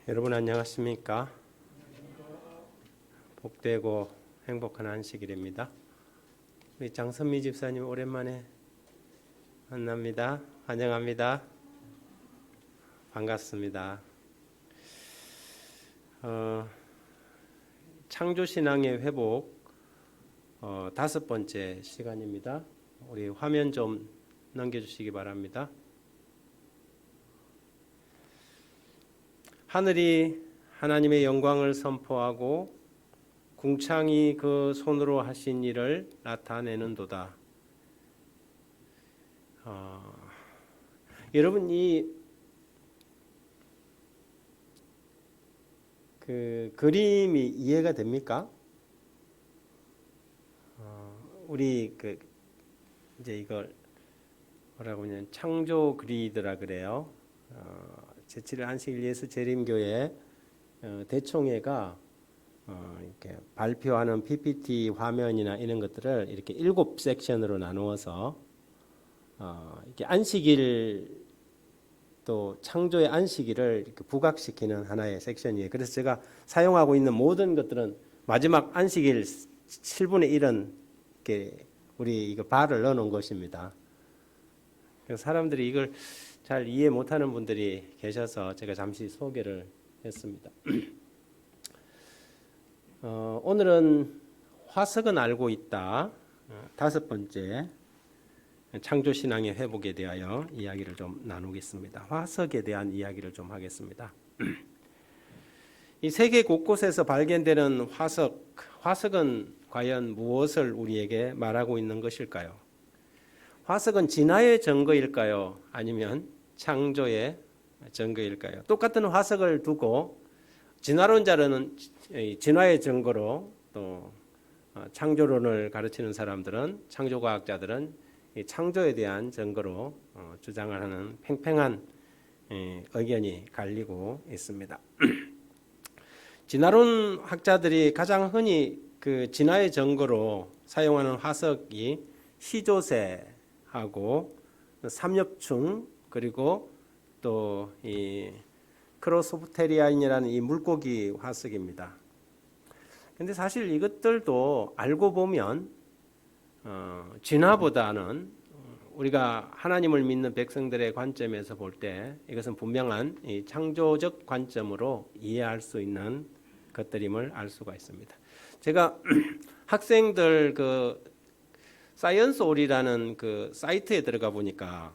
여러분 안녕하십니까? 복되고 행복한 안식일입니다. 우리 장선미 집사님 오랜만에 만납니다. 환영합니다. 반갑습니다. 창조신앙의 회복 5번째 시간입니다. 우리 화면 좀 넘겨주시기 바랍니다. 하늘이 하나님의 영광을 선포하고 궁창이 그 손으로 하신 일을 나타내는도다. 여러분 이 그림이 이해가 됩니까? 우리 이제 이걸 뭐라고 하냐면 창조 그리드라 그래요. 제7일 안식일 예수 재림교회 대총회가 이렇게 발표하는 PPT 화면이나 이런 것들을 이렇게 7섹션으로 나누어서 이렇게 안식일 또 창조의 안식일을 이렇게 부각시키는 하나의 섹션이에요. 그래서 제가 사용하고 있는 모든 것들은 마지막 안식일 7분의 1은 이렇게 우리 이거 발을 넣어놓은 것입니다. 그래서 사람들이 이걸 잘 이해 못하는 분들이 계셔서 제가 잠시 소개를 했습니다. 오늘은 화석은 알고 있다. 5번째 창조신앙의 회복에 대하여 이야기를 좀 나누겠습니다. 화석에 대한 이야기를 좀 하겠습니다. 이 세계 곳곳에서 발견되는 화석은 과연 무엇을 우리에게 말하고 있는 것일까요? 화석은 진화의 증거일까요? 아니면 창조의 증거일까요? 똑같은 화석을 두고 진화론자는 진화의 증거로 또 창조론을 가르치는 사람들은 창조과학자들은 창조에 대한 증거로 주장을 하는 팽팽한 의견이 갈리고 있습니다. 진화론 학자들이 가장 흔히 그 진화의 증거로 사용하는 화석이 시조새하고 삼엽충 그리고 또 이 크로소프테리안이라는 이 물고기 화석입니다. 근데 사실 이것들도 알고 보면 진화보다는 우리가 하나님을 믿는 백성들의 관점에서 볼 때 이것은 분명한 이 창조적 관점으로 이해할 수 있는 것들임을 알 수가 있습니다. 제가 학생들 그 사이언스올이라는 그 사이트에 들어가 보니까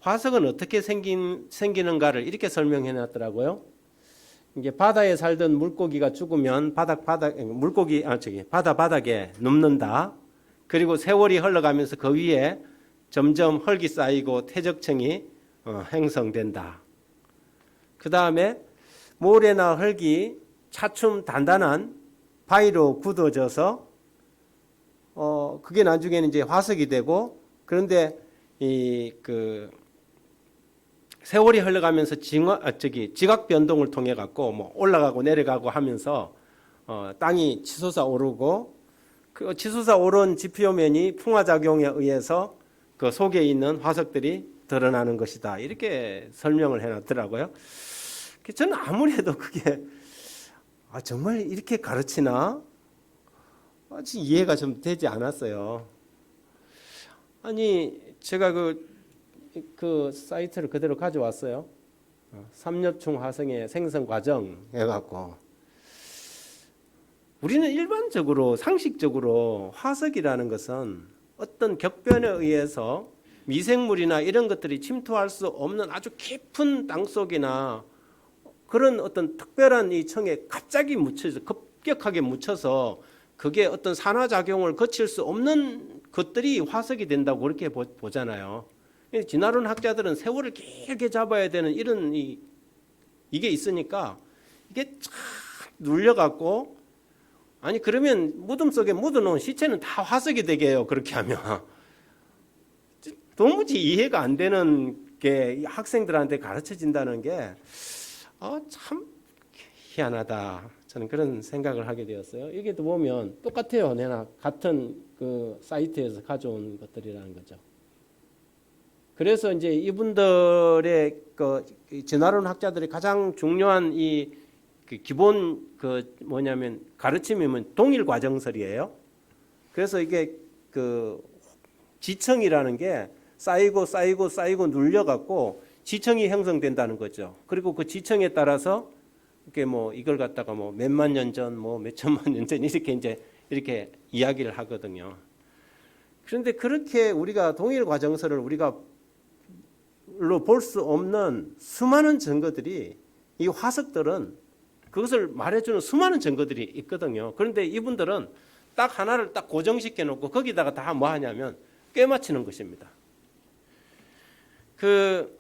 화석은 어떻게 생기는가를 이렇게 설명해 놨더라고요. 이게 바다에 살던 물고기가 죽으면 바다 바닥에 눕는다. 그리고 세월이 흘러가면서 그 위에 점점 흙이 쌓이고 퇴적층이 형성된다. 그 다음에 모래나 흙이 차츰 단단한 바위로 굳어져서 그게 나중에는 이제 화석이 되고, 그런데 세월이 흘러가면서 지각 변동을 통해 갖고 뭐 올라가고 내려가고 하면서 땅이 치솟아 오르고, 그 치솟아 오른 지표면이 풍화 작용에 의해서 그 속에 있는 화석들이 드러나는 것이다. 이렇게 설명을 해놨더라고요. 저는 아무래도 그게 정말 이렇게 가르치나? 아직 이해가 좀 되지 않았어요. 아니 제가 그 사이트를 그대로 가져왔어요. 삼엽충 화성의 생성 과정 해갖고 우리는 일반적으로 상식적으로 화석이라는 것은 어떤 격변에 의해서 미생물이나 이런 것들이 침투할 수 없는 아주 깊은 땅 속이나 그런 어떤 특별한 이 청에 갑자기 묻혀서 급격하게 묻혀서 그게 어떤 산화작용을 거칠 수 없는 것들이 화석이 된다고 그렇게 보잖아요. 진화론 학자들은 세월을 길게 잡아야 되는 이런 이게 있으니까 이게 쫙 눌려갖고, 아니 그러면 무덤 속에 묻어놓은 시체는 다 화석이 되게 해요. 그렇게 하면 도무지 이해가 안 되는 게 학생들한테 가르쳐진다는 게 참 희한하다. 저는 그런 생각을 하게 되었어요. 여기도 보면 똑같아요. 내나 같은 그 사이트에서 가져온 것들이라는 거죠. 그래서 이제 이분들의 그 진화론 학자들이 가장 중요한 이 기본 그 뭐냐면 가르침이면 동일 과정설이에요. 그래서 이게 그 지층이라는 게 쌓이고 쌓이고 쌓이고 눌려갖고 지층이 형성된다는 거죠. 그리고 그 지층에 따라서 이렇게 뭐 이걸 갖다가 뭐 몇만 년 전, 뭐 몇천만 년 전 이렇게 이제 이렇게 이야기를 하거든요. 그런데 그렇게 우리가 동일 과정설을 우리가 볼 수 없는 수많은 증거들이 이 화석들은 그것을 말해주는 수많은 증거들이 있거든요. 그런데 이분들은 딱 하나를 딱 고정시켜 놓고 거기다가 다 뭐 하냐면 꿰맞추는 것입니다. 그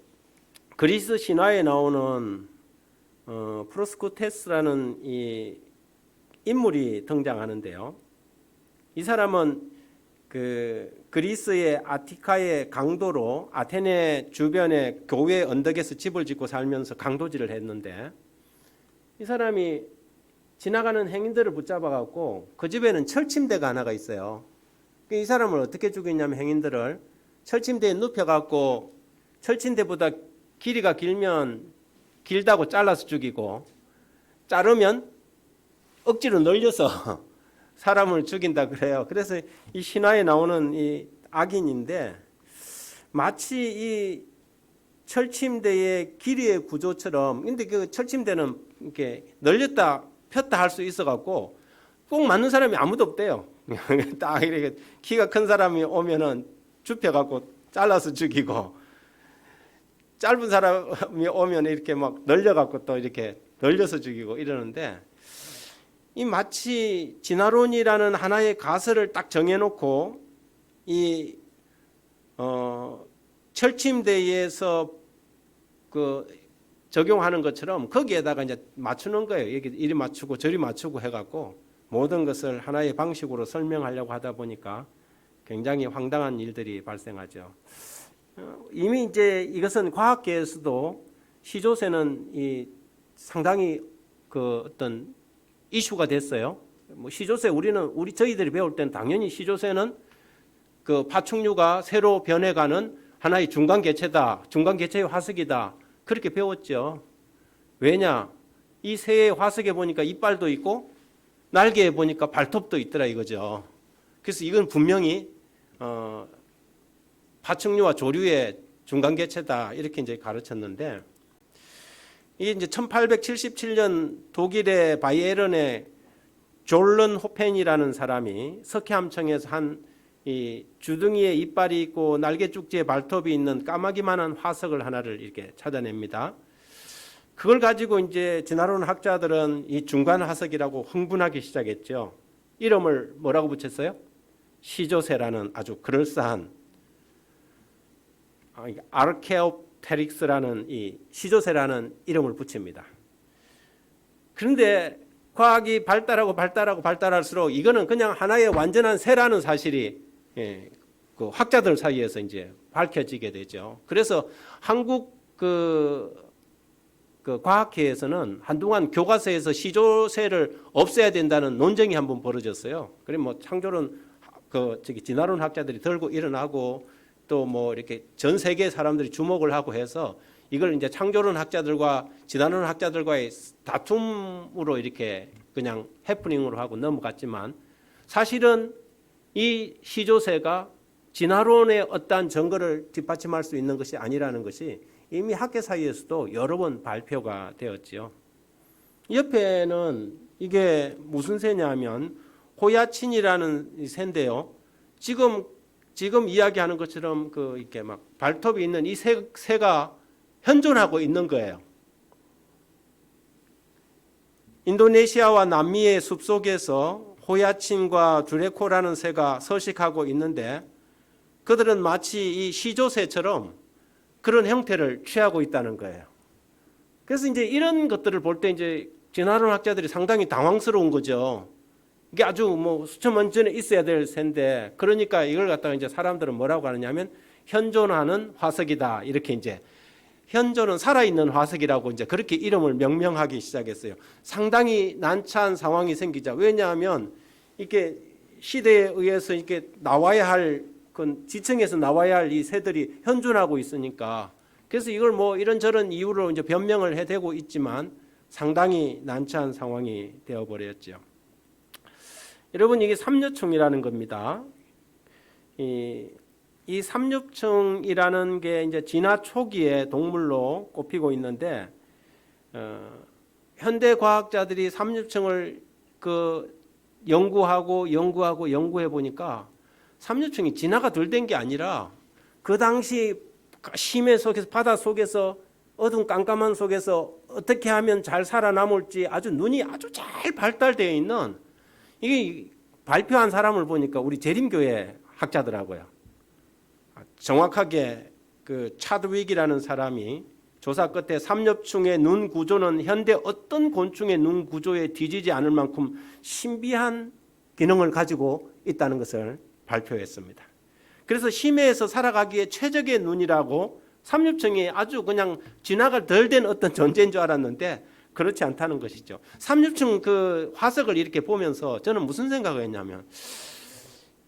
그리스 신화에 나오는 프로스코테스라는 이 인물이 등장하는데요. 이 사람은 그 그리스의 아티카의 강도로 아테네 주변의 교외 언덕에서 집을 짓고 살면서 강도질을 했는데 이 사람이 지나가는 행인들을 붙잡아 갖고 그 집에는 철침대가 하나가 있어요. 이 사람을 어떻게 죽였냐면 행인들을 철침대에 눕혀 갖고 철침대보다 길이가 길다고 잘라서 죽이고 자르면 억지로 늘려서 사람을 죽인다 그래요. 그래서 이 신화에 나오는 이 악인인데 마치 이 철침대의 길이의 구조처럼, 근데 그 철침대는 이렇게 늘렸다 폈다 할 수 있어 갖고 꼭 맞는 사람이 아무도 없대요. 딱 이렇게 키가 큰 사람이 오면은 줍혀 갖고 잘라서 죽이고 짧은 사람이 오면 이렇게 막 늘려 갖고 또 이렇게 늘려서 죽이고 이러는데 이 마치 진화론이라는 하나의 가설을 딱 정해놓고 이 철침대에서 그 적용하는 것처럼 거기에다가 이제 맞추는 거예요. 이리 맞추고 저리 맞추고 해갖고 모든 것을 하나의 방식으로 설명하려고 하다 보니까 굉장히 황당한 일들이 발생하죠. 이미 이제 이것은 과학계에서도 시조새는 이 상당히 그 어떤 이슈가 됐어요. 뭐 시조새 저희들이 배울 때는 당연히 시조새는 그 파충류가 새로 변해가는 하나의 중간 개체다, 중간 개체의 화석이다 그렇게 배웠죠. 왜냐? 이 새의 화석에 보니까 이빨도 있고 날개에 보니까 발톱도 있더라 이거죠. 그래서 이건 분명히 파충류와 조류의 중간 개체다 이렇게 이제 가르쳤는데. 이게 이제 1877년 독일의 바이에른의 졸른 호펜이라는 사람이 석회암청에서 한 이 주둥이에 이빨이 있고 날개 쪽지에 발톱이 있는 까마귀만한 화석을 하나를 이렇게 찾아냅니다. 그걸 가지고 이제 진화론 학자들은 이 중간 화석이라고 흥분하기 시작했죠. 이름을 뭐라고 붙였어요? 시조새라는 아주 그럴싸한 아르케오테릭스라는 이 시조새라는 이름을 붙입니다. 그런데 과학이 발달할수록 이거는 그냥 하나의 완전한 새라는 사실이 그 학자들 사이에서 이제 밝혀지게 되죠. 그래서 한국 그 과학회에서는 한동안 교과서에서 시조새를 없애야 된다는 논쟁이 한번 벌어졌어요. 그래 뭐 창조론 진화론 학자들이 들고 일어나고 또 뭐 이렇게 전 세계 사람들이 주목을 하고 해서 이걸 이제 창조론 학자들과 진화론 학자들과의 다툼으로 이렇게 그냥 해프닝으로 하고 넘어갔지만 사실은 이 시조새가 진화론의 어떠한 증거를 뒷받침할 수 있는 것이 아니라는 것이 이미 학계 사이에서도 여러 번 발표가 되었지요. 옆에는 이게 무슨 새냐면 호야친이라는 새인데요. 지금 이야기하는 것처럼 그 이렇게 막 발톱이 있는 이 새가 현존하고 있는 거예요. 인도네시아와 남미의 숲속에서 호야친과 두레코라는 새가 서식하고 있는데 그들은 마치 이 시조새처럼 그런 형태를 취하고 있다는 거예요. 그래서 이제 이런 것들을 볼 때 이제 진화론 학자들이 상당히 당황스러운 거죠. 이게 아주 뭐 수천만 전에 있어야 될 새인데 그러니까 이걸 갖다가 이제 사람들은 뭐라고 하느냐면 현존하는 화석이다 이렇게 이제 현존은 살아있는 화석이라고 이제 그렇게 이름을 명명하기 시작했어요. 상당히 난처한 상황이 생기죠. 왜냐하면 이렇게 시대에 의해서 이렇게 나와야 할 그 지층에서 나와야 할 이 새들이 현존하고 있으니까 그래서 이걸 뭐 이런저런 이유로 이제 변명을 해대고 있지만 상당히 난처한 상황이 되어버렸죠. 여러분, 이게 삼류충이라는 겁니다. 이 삼류충이라는 게 이제 진화 초기에 동물로 꼽히고 있는데, 현대 과학자들이 삼류충을 연구해 보니까 삼류충이 진화가 덜 된 게 아니라 그 당시 심해 속에서, 바다 속에서, 어두운 깜깜한 속에서 어떻게 하면 잘 살아남을지 아주 눈이 아주 잘 발달되어 있는, 이게 발표한 사람을 보니까 우리 재림교회 학자더라고요. 정확하게 그 차드윅이라는 사람이 조사 끝에 삼엽충의 눈 구조는 현대 어떤 곤충의 눈 구조에 뒤지지 않을 만큼 신비한 기능을 가지고 있다는 것을 발표했습니다. 그래서 심해에서 살아가기에 최적의 눈이라고, 삼엽충이 아주 그냥 진화가 덜 된 어떤 존재인 줄 알았는데 그렇지 않다는 것이죠. 삼엽충 그 화석을 이렇게 보면서 저는 무슨 생각을 했냐면,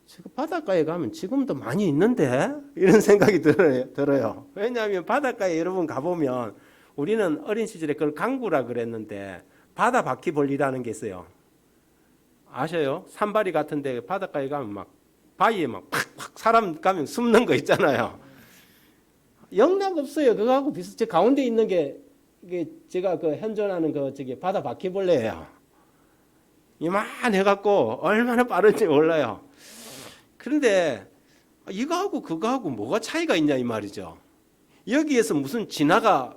지금 바닷가에 가면 지금도 많이 있는데, 이런 생각이 들어요. 왜냐하면 바닷가에 여러분 가보면, 우리는 어린 시절에 그걸 강구라 그랬는데 바다 바퀴벌레라는 게 있어요. 아셔요? 산바리 같은데 바닷가에 가면 막 바위에 막 팍팍 사람 가면 숨는 거 있잖아요. 영락 없어요. 그거하고 비슷해. 가운데 있는 게 이게 제가 그 현존하는 저기 바다 바퀴벌레예요. 이만해갖고 얼마나 빠른지 몰라요. 그런데 이거하고 그거하고 뭐가 차이가 있냐 이 말이죠. 여기에서 무슨 진화가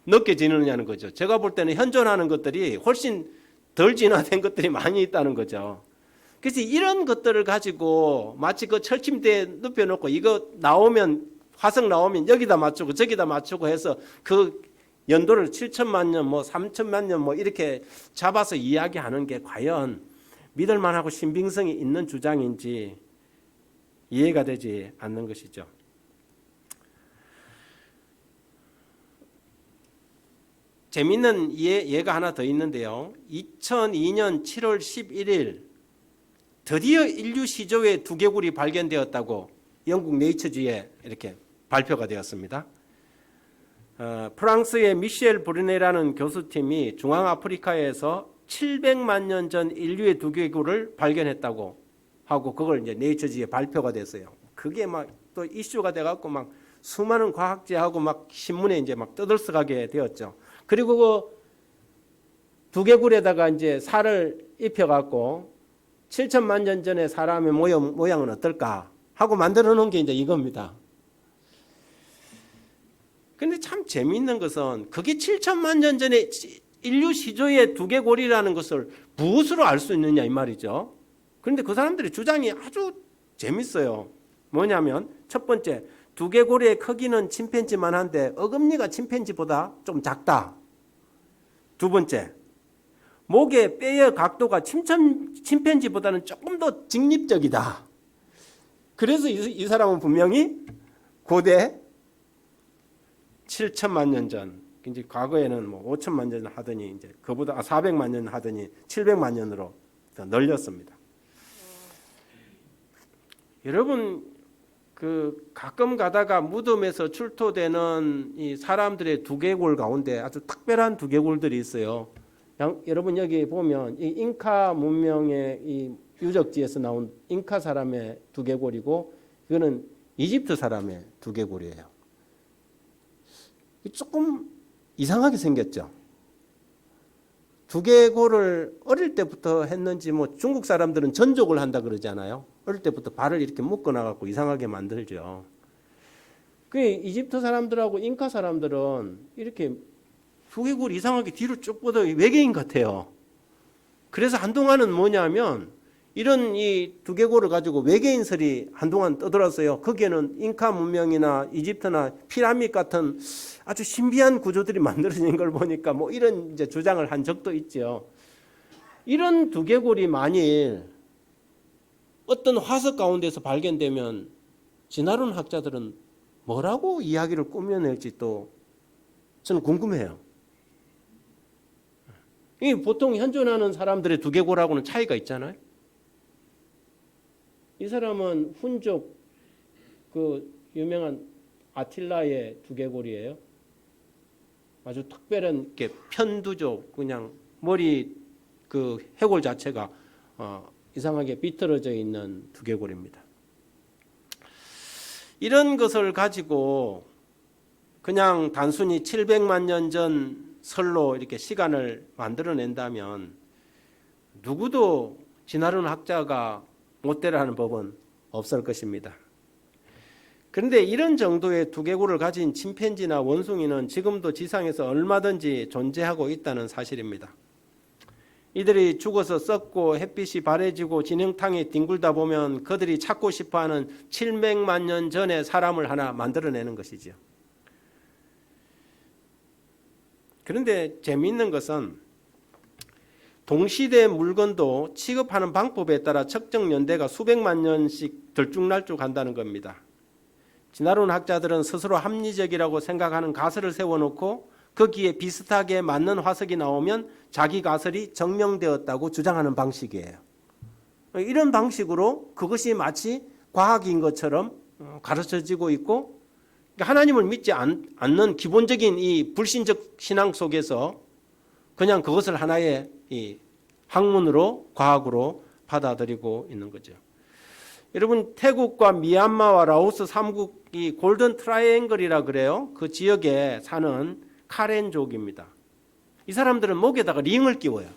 느껴지느냐는 거죠. 제가 볼 때는 현존하는 것들이 훨씬 덜 진화된 것들이 많이 있다는 거죠. 그래서 이런 것들을 가지고 마치 그 철침대에 눕혀놓고 이거 나오면, 화석 나오면 여기다 맞추고 저기다 맞추고 해서 그 연도를 7천만 년, 3천만 년 이렇게 잡아서 이야기하는 게 과연 믿을 만하고 신빙성이 있는 주장인지 이해가 되지 않는 것이죠. 재밌는 예가 하나 더 있는데요. 2002년 7월 11일 드디어 인류 시조의 두개골이 발견되었다고 영국 네이처지에 이렇게 발표가 되었습니다. 프랑스의 미셸 브루네라는 교수팀이 중앙아프리카에서 700만 년 전 인류의 두개골을 발견했다고 하고 그걸 이제 네이처지에 발표가 됐어요. 그게 막 또 이슈가 돼갖고 막 수많은 과학자하고 막 신문에 이제 막 떠들썩하게 되었죠. 그리고 그 두개골에다가 이제 살을 입혀갖고 7천만 년 전에 사람의 모양은 어떨까 하고 만들어 놓은 게 이제 이겁니다. 근데 참 재미있는 것은 그게 7천만 년 전에 인류 시조의 두개골이라는 것을 무엇으로 알 수 있느냐 이 말이죠. 그런데 그 사람들의 주장이 아주 재밌어요. 뭐냐면 첫 번째, 두개골의 크기는 침팬지만 한데 어금니가 침팬지보다 좀 작다. 두 번째, 목의 뼈의 각도가 침팬지보다는 조금 더 직립적이다. 그래서 이 사람은 분명히 고대 7천만 년 전, 이제 과거에는 5천만 년 하더니 이제 그보다 400만 년 하더니 700만 년으로 더 늘렸습니다. 여러분 가끔 가다가 무덤에서 출토되는 이 사람들의 두개골 가운데 아주 특별한 두개골들이 있어요. 여러분 여기 보면 이 잉카 문명의 이 유적지에서 나온 잉카 사람의 두개골이고 이거는 이집트 사람의 두개골이에요. 조금 이상하게 생겼죠. 두개골을 어릴 때부터 했는지 중국 사람들은 전족을 한다 그러잖아요. 어릴 때부터 발을 이렇게 묶어놔갖고 이상하게 만들죠. 그 이집트 사람들하고 잉카 사람들은 이렇게 두개골이 이상하게 뒤로 쭉 뻗어 외계인 같아요. 그래서 한동안은 뭐냐면 이런 이 두개골을 가지고 외계인설이 한동안 떠들었어요. 거기에는 잉카 문명이나 이집트나 피라미드 같은 아주 신비한 구조들이 만들어진 걸 보니까 이런 이제 주장을 한 적도 있죠. 이런 두개골이 만일 어떤 화석 가운데서 발견되면 진화론 학자들은 뭐라고 이야기를 꾸며낼지 또 저는 궁금해요. 이 보통 현존하는 사람들의 두개골하고는 차이가 있잖아요. 이 사람은 훈족 그 유명한 아틸라의 두개골이에요. 아주 특별한 이렇게 편두죠. 그냥 머리 그 해골 자체가 이상하게 비틀어져 있는 두개골입니다. 이런 것을 가지고 그냥 단순히 700만 년 전 설로 이렇게 시간을 만들어낸다면 누구도 진화론 학자가 못 되라는 법은 없을 것입니다. 그런데 이런 정도의 두개골을 가진 침팬지나 원숭이는 지금도 지상에서 얼마든지 존재하고 있다는 사실입니다. 이들이 죽어서 썩고 햇빛이 바래지고 진흙탕에 뒹굴다 보면 그들이 찾고 싶어하는 700만 년 전의 사람을 하나 만들어내는 것이죠. 그런데 재미있는 것은 동시대 물건도 취급하는 방법에 따라 측정 연대가 수백만 년씩 들쭉날쭉한다는 겁니다. 진화론 학자들은 스스로 합리적이라고 생각하는 가설을 세워놓고 거기에 비슷하게 맞는 화석이 나오면 자기 가설이 증명되었다고 주장하는 방식이에요. 이런 방식으로 그것이 마치 과학인 것처럼 가르쳐지고 있고, 하나님을 믿지 않는 기본적인 이 불신적 신앙 속에서 그냥 그것을 하나의 이 학문으로, 과학으로 받아들이고 있는 거죠. 여러분, 태국과 미얀마와 라오스 3국이 골든 트라이앵글이라 그래요. 그 지역에 사는 카렌족입니다. 이 사람들은 목에다가 링을 끼워요.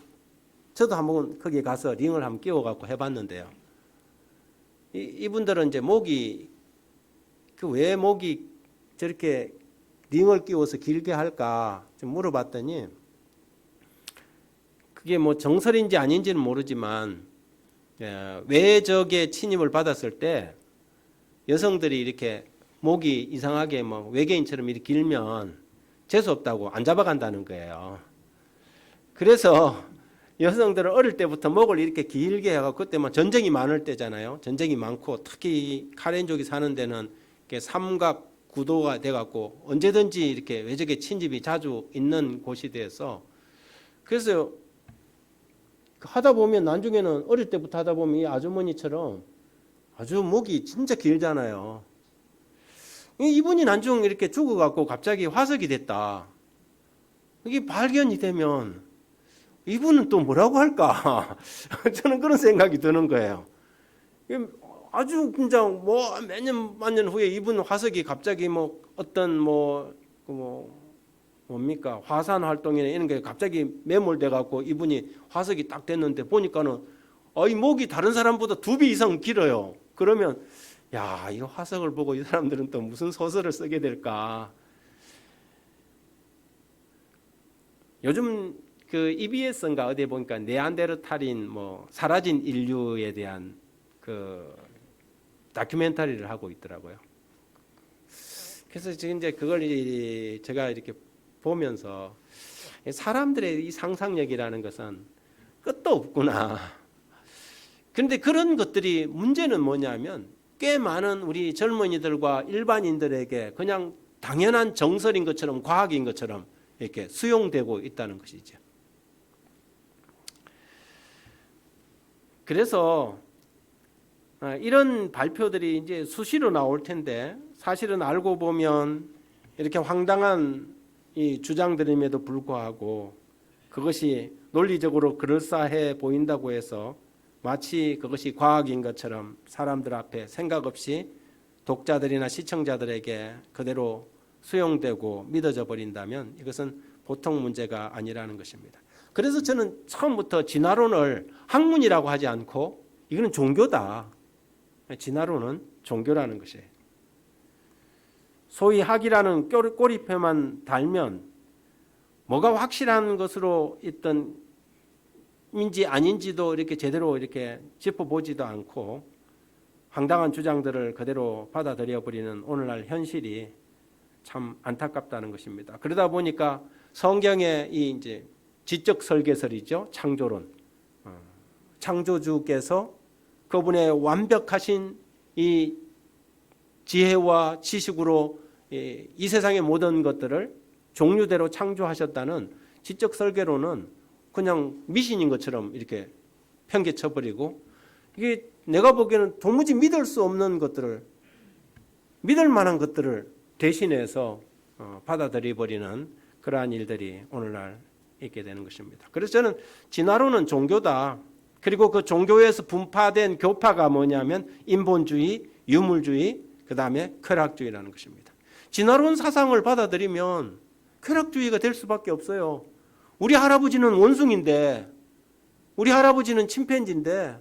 저도 한번 거기 가서 링을 한번 끼워갖고 해봤는데요. 이분들은 이제 목이 왜 목이 저렇게 링을 끼워서 길게 할까 좀 물어봤더니, 그게 뭐 정설인지 아닌지는 모르지만 외적의 침입을 받았을 때 여성들이 이렇게 목이 이상하게 뭐 외계인처럼 이렇게 길면 재수 없다고 안 잡아간다는 거예요. 그래서 여성들은 어릴 때부터 목을 이렇게 길게 해가지고, 그때만 전쟁이 많을 때잖아요. 전쟁이 많고 특히 카렌족이 사는 데는 이렇게 삼각 구도가 돼갖고 언제든지 이렇게 외적의 침입이 자주 있는 곳이 돼서, 그래서 하다 보면 나중에는 어릴 때부터 하다 보면 이 아주머니처럼 아주 목이 진짜 길잖아요. 이분이 나중에 이렇게 죽어갖고 갑자기 화석이 됐다. 이게 발견이 되면 이분은 또 뭐라고 할까? 저는 그런 생각이 드는 거예요. 아주 진짜 뭐 몇 년, 만 년 후에 이분 화석이 갑자기 뭐 어떤 뭡니까 화산 활동이나 이런 게 갑자기 매몰돼 갖고 이분이 화석이 딱 됐는데 보니까는 이 목이 다른 사람보다 2배 이상 길어요. 그러면 야, 이 화석을 보고 이 사람들은 또 무슨 소설을 쓰게 될까? 요즘 그 EBS인가 어디에 보니까 네안데르탈인 뭐 사라진 인류에 대한 그 다큐멘터리를 하고 있더라고요. 그래서 지금 이제 그걸 제가 이렇게 보면서 사람들의 이 상상력이라는 것은 끝도 없구나. 그런데 그런 것들이 문제는 뭐냐면 꽤 많은 우리 젊은이들과 일반인들에게 그냥 당연한 정설인 것처럼 과학인 것처럼 이렇게 수용되고 있다는 것이죠. 그래서 이런 발표들이 이제 수시로 나올 텐데, 사실은 알고 보면 이렇게 황당한 이 주장들임에도 불구하고 그것이 논리적으로 그럴싸해 보인다고 해서 마치 그것이 과학인 것처럼 사람들 앞에 생각 없이 독자들이나 시청자들에게 그대로 수용되고 믿어져 버린다면 이것은 보통 문제가 아니라는 것입니다. 그래서 저는 처음부터 진화론을 학문이라고 하지 않고 이거는 종교다. 진화론은 종교라는 것이에요. 소위 학이라는 꼬리표만 달면 뭐가 확실한 것으로 있던 인지 아닌지도 이렇게 제대로 이렇게 짚어보지도 않고 황당한 주장들을 그대로 받아들여 버리는 오늘날 현실이 참 안타깝다는 것입니다. 그러다 보니까 성경의 이 이제 지적 설계설이죠. 창조론. 창조주께서 그분의 완벽하신 이 지혜와 지식으로 이 세상의 모든 것들을 종류대로 창조하셨다는 지적 설계론은 그냥 미신인 것처럼 이렇게 편개쳐버리고, 이게 내가 보기에는 도무지 믿을 수 없는 것들을, 믿을 만한 것들을 대신해서 받아들여 버리는 그러한 일들이 오늘날 있게 되는 것입니다. 그래서 저는 진화론은 종교다. 그리고 그 종교에서 분파된 교파가 뭐냐면 인본주의, 유물주의, 그 다음에 쾌락주의라는 것입니다. 진화론 사상을 받아들이면 쾌락주의가 될 수밖에 없어요. 우리 할아버지는 원숭인데, 우리 할아버지는 침팬지인데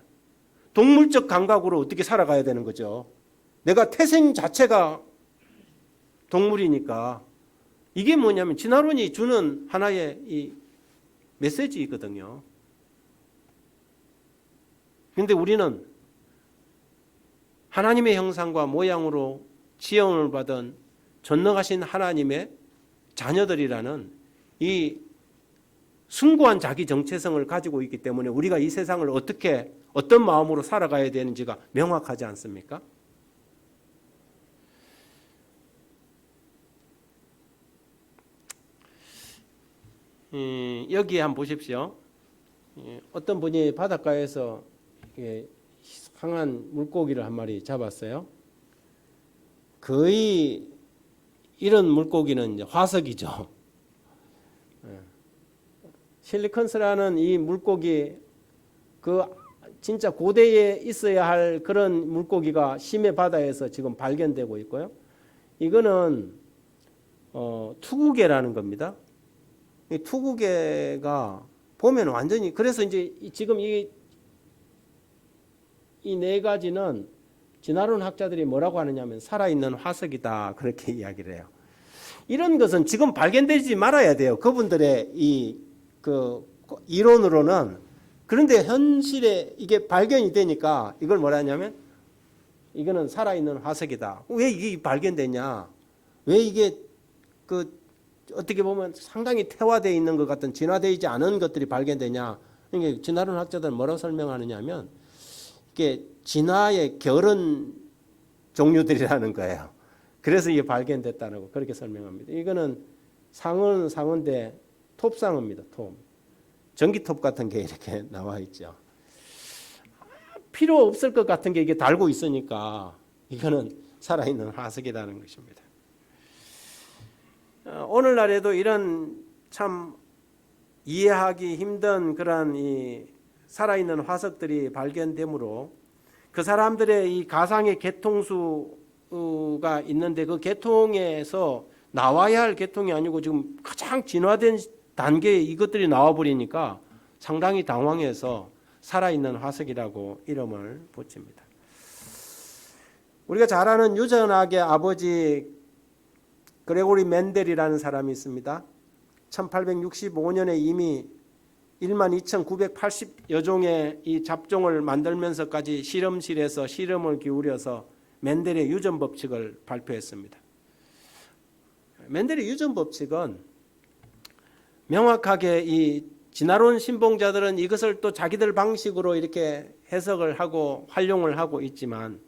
동물적 감각으로 어떻게 살아가야 되는 거죠. 내가 태생 자체가 동물이니까. 이게 뭐냐면 진화론이 주는 하나의 이 메시지거든요. 그런데 우리는 하나님의 형상과 모양으로 지음을 받은 전능하신 하나님의 자녀들이라는 이 숭고한 자기 정체성을 가지고 있기 때문에 우리가 이 세상을 어떻게 어떤 마음으로 살아가야 되는지가 명확하지 않습니까? 여기 한번 보십시오. 어떤 분이 바닷가에서 이상한 물고기를 한 마리 잡았어요. 거의 이런 물고기는 이제 화석이죠. 실리컨스라는 이 물고기, 그 진짜 고대에 있어야 할 그런 물고기가 심해 바다에서 지금 발견되고 있고요. 이거는 투구개라는 겁니다. 이 투구개가 보면 완전히, 그래서 이제 지금 이 네 가지는 진화론 학자들이 뭐라고 하느냐면 살아있는 화석이다, 그렇게 이야기를 해요. 이런 것은 지금 발견되지 말아야 돼요. 그분들의 그 이론으로는. 그런데 현실에 이게 발견이 되니까 이걸 뭐라 하냐면 이거는 살아있는 화석이다. 왜 이게 발견되냐? 왜 이게 어떻게 보면 상당히 태화되어 있는 것 같은 진화되지 않은 것들이 발견되냐? 이게 진화론 학자들은 뭐라고 설명하느냐 하면 이게 진화의 결은 종류들이라는 거예요. 그래서 이게 발견됐다는 거 그렇게 설명합니다. 이거는 상어는 상어인데 톱상어입니다. 톱. 전기톱 같은 게 이렇게 나와 있죠. 필요 없을 것 같은 게 이게 달고 있으니까 이거는 살아있는 화석이라는 것입니다. 오늘날에도 이런 참 이해하기 힘든 그런 이 살아있는 화석들이 발견되므로 그 사람들의 이 가상의 계통수가 있는데 그 계통에서 나와야 할 계통이 아니고 지금 가장 진화된 단계에 이것들이 나와버리니까 상당히 당황해서 살아있는 화석이라고 이름을 붙입니다. 우리가 잘 아는 유전학의 아버지 그레고리 멘델이라는 사람이 있습니다. 1865년에 이미 12,980여 종의 이 잡종을 만들면서까지 실험실에서 실험을 기울여서 멘델의 유전 법칙을 발표했습니다. 멘델의 유전 법칙은 명확하게 이 진화론 신봉자들은 이것을 또 자기들 방식으로 이렇게 해석을 하고 활용을 하고 있지만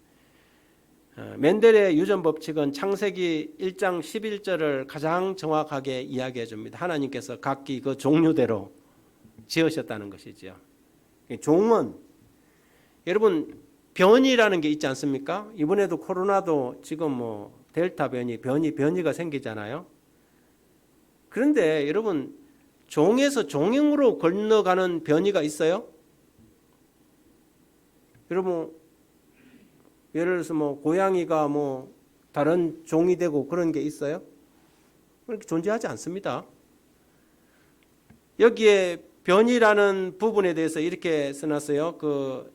멘델의 유전 법칙은 창세기 1장 11절을 가장 정확하게 이야기해 줍니다. 하나님께서 각기 그 종류대로 지으셨다는 것이죠. 종은 여러분 변이라는 게 있지 않습니까? 이번에도 코로나도 지금 뭐 델타 변이가 생기잖아요. 그런데 여러분 종에서 종형으로 건너가는 변이가 있어요? 여러분 예를 들어서 뭐 고양이가 뭐 다른 종이 되고 그런 게 있어요? 그렇게 존재하지 않습니다. 여기에 변이라는 부분에 대해서 이렇게 써놨어요. 그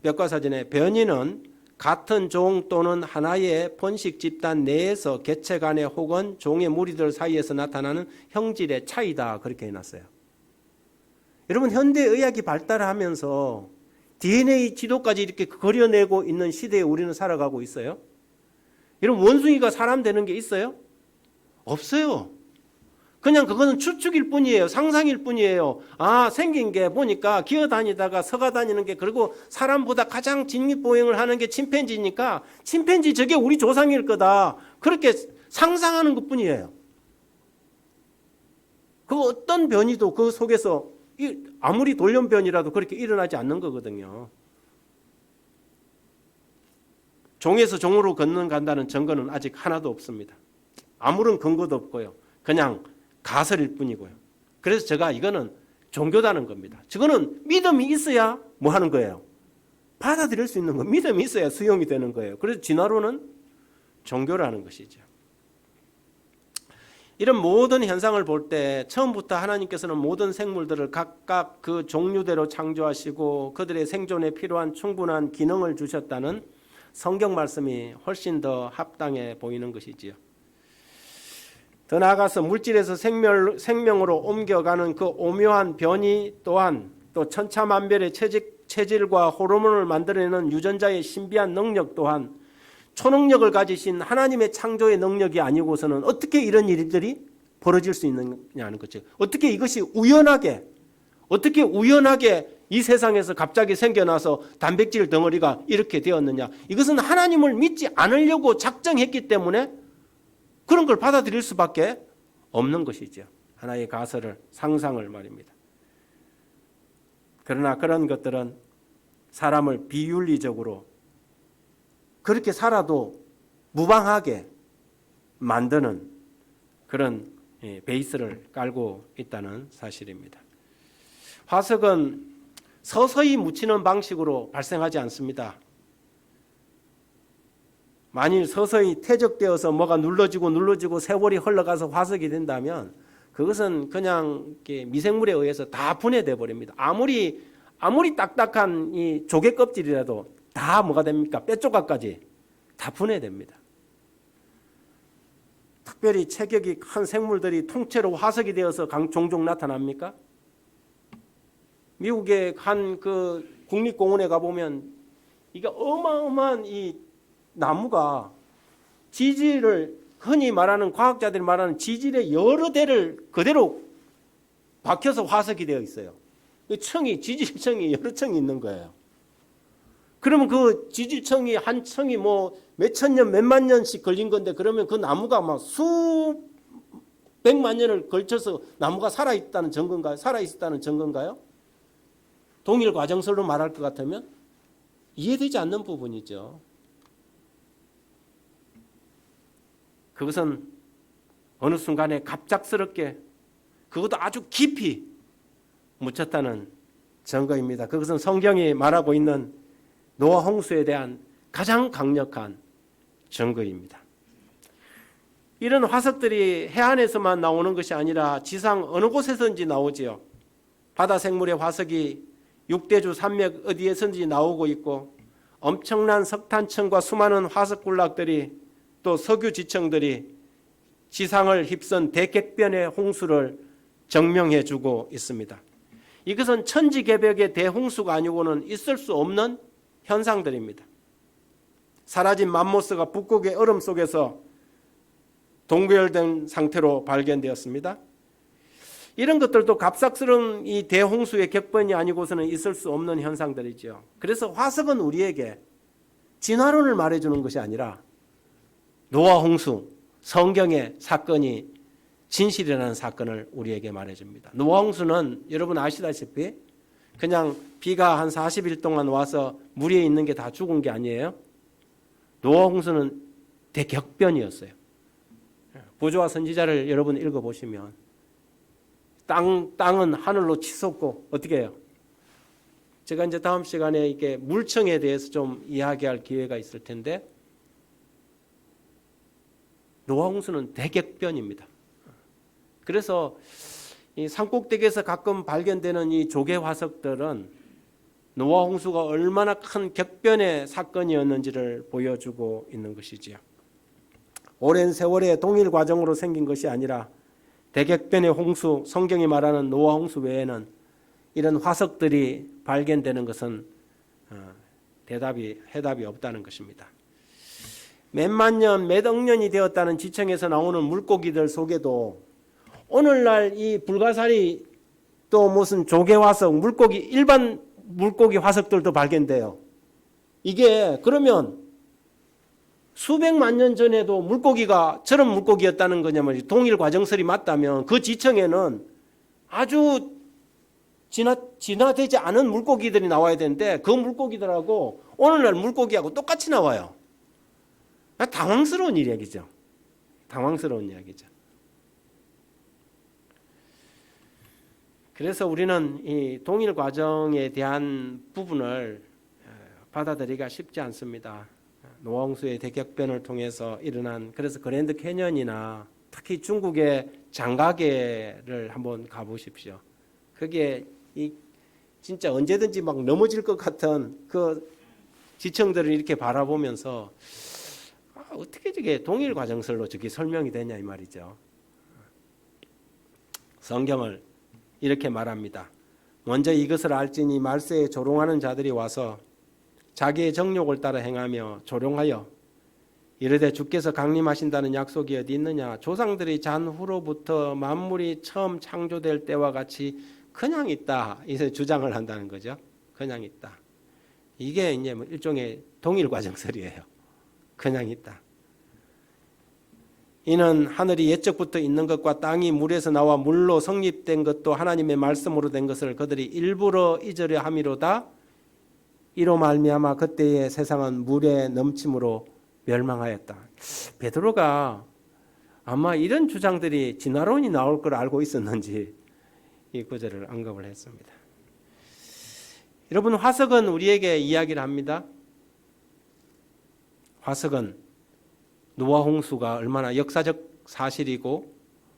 벽과사전에 변이는 같은 종 또는 하나의 번식 집단 내에서 개체 간에 혹은 종의 무리들 사이에서 나타나는 형질의 차이다, 그렇게 해놨어요. 여러분 현대의학이 발달하면서 DNA 지도까지 이렇게 그려내고 있는 시대에 우리는 살아가고 있어요. 여러분 원숭이가 사람 되는 게 있어요? 없어요. 그냥 그거는 추측일 뿐이에요. 상상일 뿐이에요. 아, 생긴 게 보니까 기어다니다가 서가다니는 게, 그리고 사람보다 가장 직립보행을 하는 게 침팬지니까 침팬지 저게 우리 조상일 거다, 그렇게 상상하는 것 뿐이에요. 그 어떤 변이도 그 속에서 아무리 돌연변이라도 그렇게 일어나지 않는 거거든요. 종에서 종으로 건너간다는 증거는 아직 하나도 없습니다. 아무런 근거도 없고요. 그냥 가설일 뿐이고요. 그래서 제가 이거는 종교다는 겁니다. 저거는 믿음이 있어야 뭐 하는 거예요? 받아들일 수 있는 거, 믿음이 있어야 수용이 되는 거예요. 그래서 진화론은 종교라는 것이죠. 이런 모든 현상을 볼 때 처음부터 하나님께서는 모든 생물들을 각각 그 종류대로 창조하시고 그들의 생존에 필요한 충분한 기능을 주셨다는 성경 말씀이 훨씬 더 합당해 보이는 것이지요. 더 나아가서 물질에서 생명으로 옮겨가는 그 오묘한 변이 또한 또 천차만별의 체질과 호르몬을 만들어내는 유전자의 신비한 능력 또한 초능력을 가지신 하나님의 창조의 능력이 아니고서는 어떻게 이런 일들이 벌어질 수 있느냐는 거죠. 어떻게 이것이 어떻게 우연하게 이 세상에서 갑자기 생겨나서 단백질 덩어리가 이렇게 되었느냐. 이것은 하나님을 믿지 않으려고 작정했기 때문에 그런 걸 받아들일 수밖에 없는 것이죠. 하나의 가설을, 상상을 말입니다. 그러나 그런 것들은 사람을 비윤리적으로 그렇게 살아도 무방하게 만드는 그런 베이스를 깔고 있다는 사실입니다. 화석은 서서히 묻히는 방식으로 발생하지 않습니다. 만일 서서히 퇴적되어서 뭐가 눌러지고 세월이 흘러가서 화석이 된다면 그것은 그냥 미생물에 의해서 다 분해돼 버립니다. 아무리 딱딱한 이 조개 껍질이라도 다 뭐가 됩니까? 뼈조각까지 다 분해됩니다. 특별히 체격이 큰 생물들이 통째로 화석이 되어서 종종 나타납니까? 미국의 한 그 국립공원에 가보면 이게 어마어마한 이 나무가 지질을 흔히 말하는 과학자들이 말하는 지질의 여러 대를 그대로 박혀서 화석이 되어 있어요. 지질청이 여러 청이 있는 거예요. 그러면 그 지질청이 한 청이 뭐 몇천 년, 몇만 년씩 걸린 건데 그러면 그 나무가 막 수백만 년을 걸쳐서 나무가 살아있다는 증거인가요? 살아있었다는 증거인가요? 동일 과정설로 말할 것 같으면 이해되지 않는 부분이죠. 그것은 어느 순간에 갑작스럽게 그것도 아주 깊이 묻혔다는 증거입니다. 그것은 성경이 말하고 있는 노아 홍수에 대한 가장 강력한 증거입니다. 이런 화석들이 해안에서만 나오는 것이 아니라 지상 어느 곳에서든지 나오지요. 바다 생물의 화석이 육대주 산맥 어디에서든지 나오고 있고 엄청난 석탄층과 수많은 화석 군락들이 또 석유 지층들이 지상을 휩쓴 대격변의 홍수를 증명해 주고 있습니다. 이것은 천지개벽의 대홍수가 아니고는 있을 수 없는 현상들입니다. 사라진 맘모스가 북극의 얼음 속에서 동결된 상태로 발견되었습니다. 이런 것들도 갑작스러운 이 대홍수의 격변이 아니고서는 있을 수 없는 현상들이죠. 그래서 화석은 우리에게 진화론을 말해주는 것이 아니라 노아 홍수, 성경의 사건이 진실이라는 사건을 우리에게 말해줍니다. 노아 홍수는 여러분 아시다시피 그냥 비가 한 40일 동안 와서 물 위에 있는 게 다 죽은 게 아니에요. 노아 홍수는 대격변이었어요. 부조와 선지자를 여러분 읽어보시면 땅은 하늘로 치솟고 어떻게 해요? 제가 이제 다음 시간에 이게 물청에 대해서 좀 이야기할 기회가 있을 텐데 노아 홍수는 대격변입니다. 그래서 이 산꼭대기에서 가끔 발견되는 이 조개 화석들은 노아 홍수가 얼마나 큰 격변의 사건이었는지를 보여주고 있는 것이지요. 오랜 세월의 동일 과정으로 생긴 것이 아니라 대격변의 홍수, 성경이 말하는 노아 홍수 외에는 이런 화석들이 발견되는 것은 해답이 없다는 것입니다. 몇만 년, 몇 억 년이 되었다는 지층에서 나오는 물고기들 속에도 오늘날 이 불가사리 또 무슨 조개 화석, 일반 물고기 화석들도 발견돼요. 이게 그러면 수백만 년 전에도 물고기가 저런 물고기였다는 거냐면 동일 과정설이 맞다면 그 지층에는 아주 진화되지 않은 물고기들이 나와야 되는데 그 물고기들하고 오늘날 물고기하고 똑같이 나와요. 당황스러운 이야기죠. 당황스러운 이야기죠. 그래서 우리는 이 동일 과정에 대한 부분을 받아들이기가 쉽지 않습니다. 노홍수의 대격변을 통해서 일어난, 그래서 그랜드 캐년이나 특히 중국의 장가계를 한번 가보십시오. 그게 이 진짜 언제든지 막 넘어질 것 같은 그 지층들을 이렇게 바라보면서 어떻게 저게 동일 과정설로 저게 설명이 되냐 이 말이죠. 성경을 이렇게 말합니다. 먼저 이것을 알지니 말세에 조롱하는 자들이 와서 자기의 정욕을 따라 행하며 조롱하여 이르되 주께서 강림하신다는 약속이 어디 있느냐. 조상들이 잔 후로부터 만물이 처음 창조될 때와 같이 그냥 있다. 이제 주장을 한다는 거죠. 그냥 있다. 이게 이제 일종의 동일 과정설이에요. 그냥 있다. 이는 하늘이 옛적부터 있는 것과 땅이 물에서 나와 물로 성립된 것도 하나님의 말씀으로 된 것을 그들이 일부러 잊으려 함이로다. 이로 말미암아 그때의 세상은 물의 넘침으로 멸망하였다. 베드로가 아마 이런 주장들이 진화론이 나올 걸 알고 있었는지 이 구절을 언급을 했습니다. 여러분, 화석은 우리에게 이야기를 합니다. 화석은 노아 홍수가 얼마나 역사적 사실이고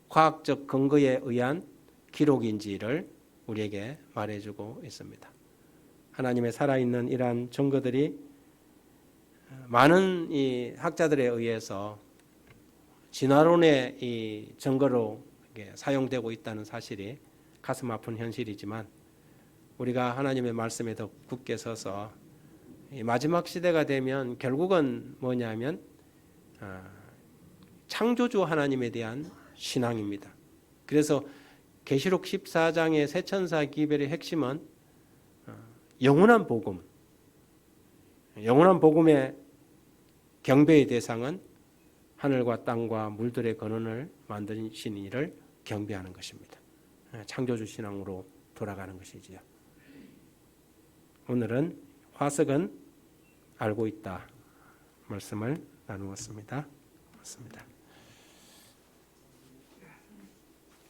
과학적 근거에 의한 기록인지를 우리에게 말해주고 있습니다. 하나님의 살아있는 이러한 증거들이 많은 이 학자들에 의해서 진화론의 이 증거로 사용되고 있다는 사실이 가슴 아픈 현실이지만 우리가 하나님의 말씀에 더 굳게 서서 이 마지막 시대가 되면 결국은 뭐냐면 창조주 하나님에 대한 신앙입니다. 그래서 계시록 14장의 새천사 기별의 핵심은 영원한 복음, 영원한 복음의 경배의 대상은 하늘과 땅과 물들의 근원을 만드신 이를 경배하는 것입니다. 창조주 신앙으로 돌아가는 것이지요. 오늘은 화석은 알고 있다 말씀을 나누었습니다. 고맙습니다.